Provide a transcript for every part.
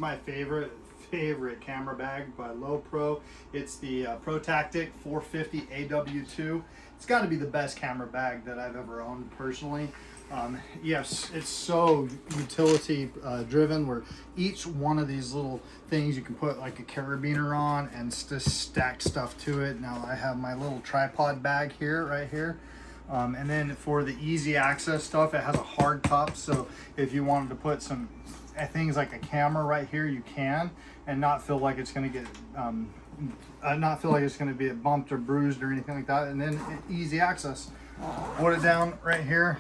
my favorite camera bag by Lowepro. It's the ProTactic 450 AW2. It's got to be the best camera bag that I've ever owned personally. Yes, it's so utility driven, where each one of these little things you can put like a carabiner on and just stack stuff to it. Now I have my little tripod bag here, right here. And then for the easy access stuff, it has a hard top. So if you wanted to put some things like a camera right here, you can, and not feel like it's going to get, not feel like it's going to be bumped or bruised or anything like that. And then easy access. Put it down right here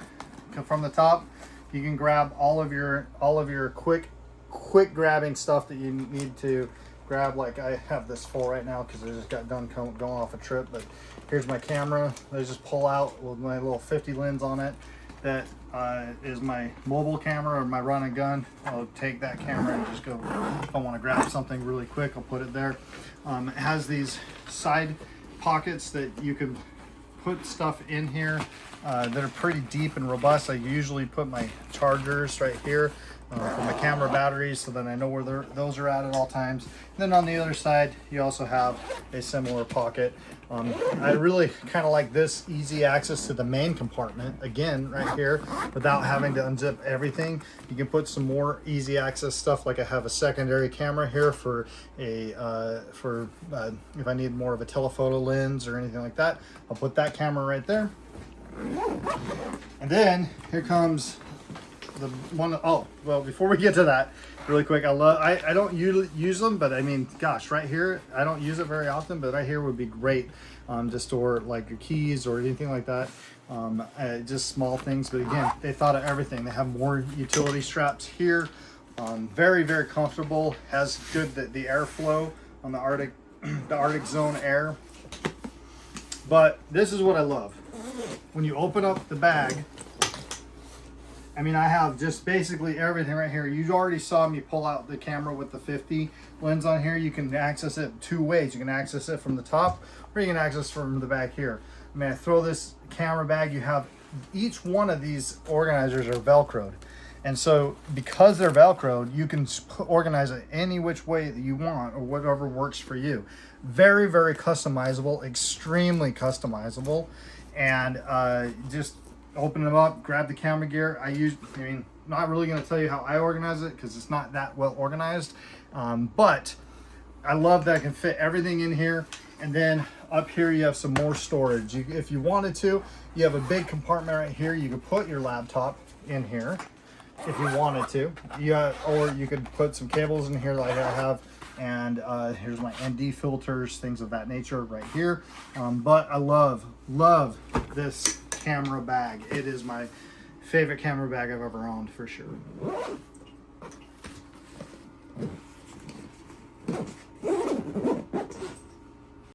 from the top. You can grab all of your quick grabbing stuff that you need to grab. Like I have this full right now because I just got done going off a trip. But here's my camera. I just pull out with my little 50 lens on it. That is my mobile camera or my run and gun. I'll take that camera and just go, if I want to grab something really quick, I'll put it there. It has these side pockets that you can put stuff in here that are pretty deep and robust. I usually put my chargers right here for my camera batteries, so that I know where those are at all times. And then on the other side, you also have a similar pocket. I really kind of like this easy access to the main compartment, again, right here, without having to unzip everything. You can put some more easy access stuff, like I have a secondary camera here for a if I need more of a telephoto lens or anything like that. I'll put that camera right there. And then here comes the one. Oh, well, before we get to that, really quick, I don't use them, but I mean, gosh, right here, I don't use it very often, but right here would be great to store like your keys or anything like that. Just small things, but again, they thought of everything. They have more utility straps here. Very, very comfortable. Has good the airflow on the Arctic zone air. But this is what I love. When you open up the bag, I mean, I have just basically everything right here. You already saw me pull out the camera with the 50 lens on here. You can access it two ways. You can access it from the top, or you can access from the back here. I mean, I throw this camera bag, you have each one of these organizers are Velcroed. And so because they're Velcroed, you can organize it any which way that you want, or whatever works for you. Very, very customizable, extremely customizable. And just open them up, grab the camera gear. I mean, not really going to tell you how I organize it because it's not that well organized. But I love that I can fit everything in here. And then up here, you have some more storage. If you wanted to, you have a big compartment right here. You could put your laptop in here if you wanted to. Or you could put some cables in here like I have. And here's my ND filters, things of that nature right here. But I love this camera bag. It is my favorite camera bag I've ever owned, for sure.